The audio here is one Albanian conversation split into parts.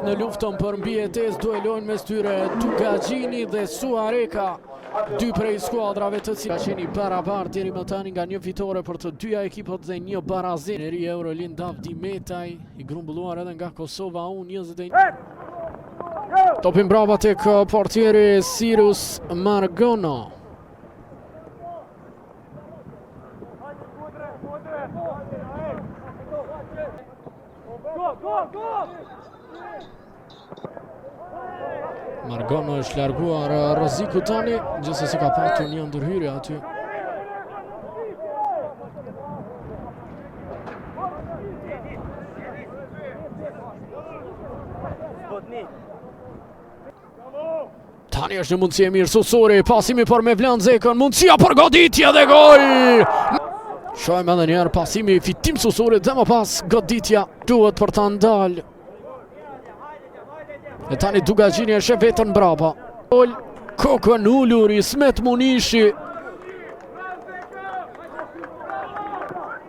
në luftën për mbijetesë duelojnë mes tyre Dugagjini dhe Suareka, dy prej skuadrave të cilat qeni barabartë deri më tani nga një fitore për të dyja ekipët dhe një barazim. Eri Eurolin Davdi Metaj i grumbulluar edhe nga Kosova U21. Topin brava tek portieri Sirus Margono. Margono është larguar rreziku tani, gjithsesi ka patur një ndërhyrje aty. Tani është një mundësi e mirë Susuri, pasimi për Mevlan Zekën, mundësia për goditje dhe gol! Shohim edhe njerë pasimi fitim Susurit dhe më pas goditja duhet për ta ndalë. E tani Dugagjini e shef vetën brapa. Gol kokën ullur Ismet Munishi.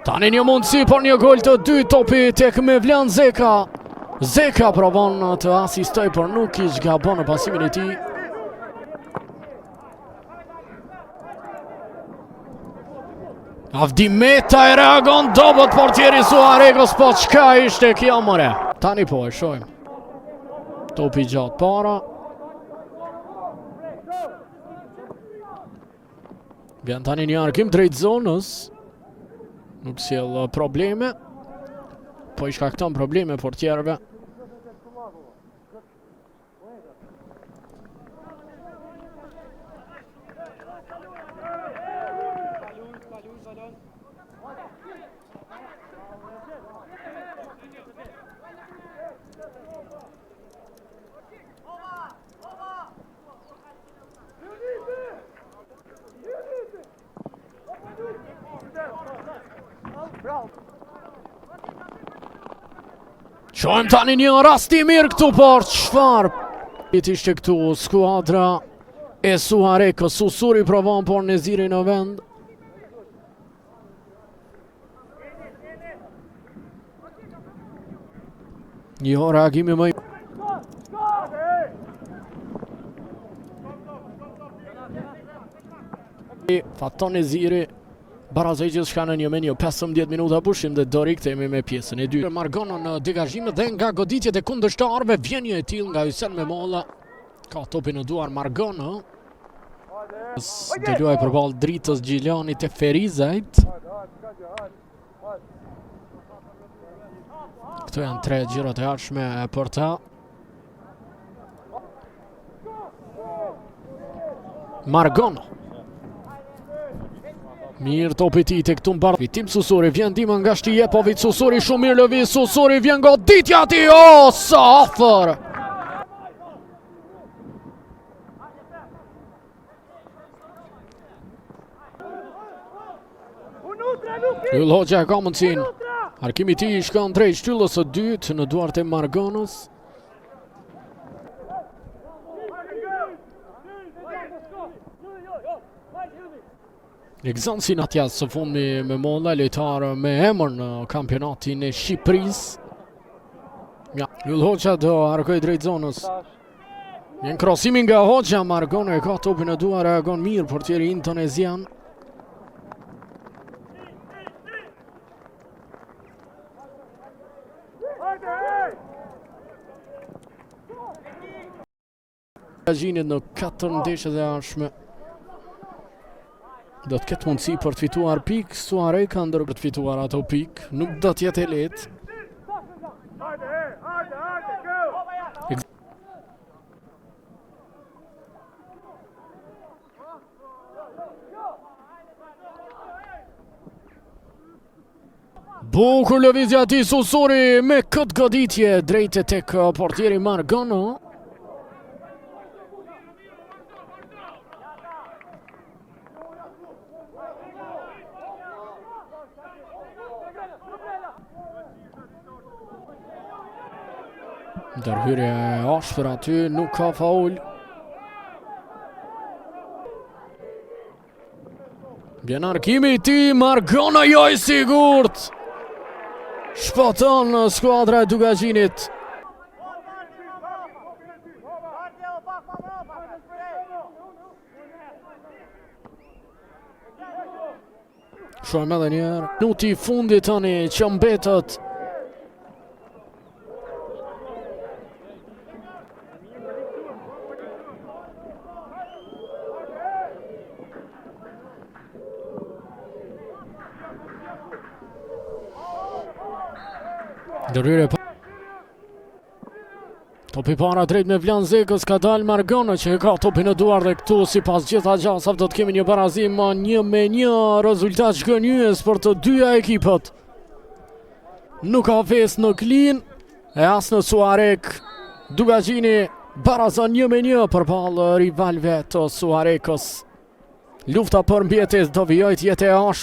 Tani një mundësi për një gol të dy topi tek Mevlan Zeka. Zeka provon të asistoj për nuk i zgabon në pasimin e tij. Avdi Metaj reagon dobët portieri Suarekos, po çka ishte kjo more? Tani po e shohim. Topi gjatë para. Vjen tani një arkim drejt zonës. Nuk sjell probleme. Po i shkakton probleme portierëve. Shohim tani një rast i mirë këtu, por çfarë ishte këtu skuadra e Suarekos. Susuri provon por Neziri në vend. Një reagimi më faton Neziri. Barazejgjës shka në një menjo 15 minuta pushim dhe do riktemi me pjesën e dytë. Margono në degazhime dhe nga goditjet e kundërshtarëve vjen një e tillë nga Hysén Memolla. Ka topin në duar Margono. Do luaj përballë dritës Gjilanit e Ferizajt. Këto janë 3 xhirot e ardhshme për ta. Margono. Mirë topi ti të këtu mbarë. Fitim Susuri, vjen dima nga Shtjepovic. Susuri shumë mirë lëviz. Susuri vjen goditja ti. O, sa afër! Yll Hoxha ka mundësin. Arkimi ti shkon drejt shtyllës së dytë në duart e Margonos. Gzansin atjas së fundmi me Memolla, lojtar me emër në kampionatin e Shqipërisë. Ja, Yll Hoxha do arkoj drejt zonës. Një krosimi nga Hoxha, Margono e ka topin e duar, reagon mirë portieri indonezian. Dugagjinit në 4 ndeshjet e ardhshme. Do të ketë mundësi për të fituar pik, Suareka ndër për të fituar ato pik, nuk do të jetë e lehtë. Bukur lëvizja ti Susuri me këtë goditje drejt tek portieri Margono. Ndërhyrje ashpër aty, nuk ka faul. Vjen arkimi i tij, Margono jo i sigurt. Shpoton skuadra e Dugagjinit. Shohim edhe një herë. Minuti I fundit tani që mbetet. Ndërhyrje topi para drejt me Vlan Zekës, ka dalë Margona që e ka topin në duar dhe këtu si pas gjitha gjasave do të kemi një barazim 1-1, rezultat shkënjyes për të dyja ekipët. Nuk ka fes në Klin e as në Suarek. Dugagjini barazon 1-1 përballë rivalëve të Suarekës. Lufta për mbijetesë do vijojë të jetë e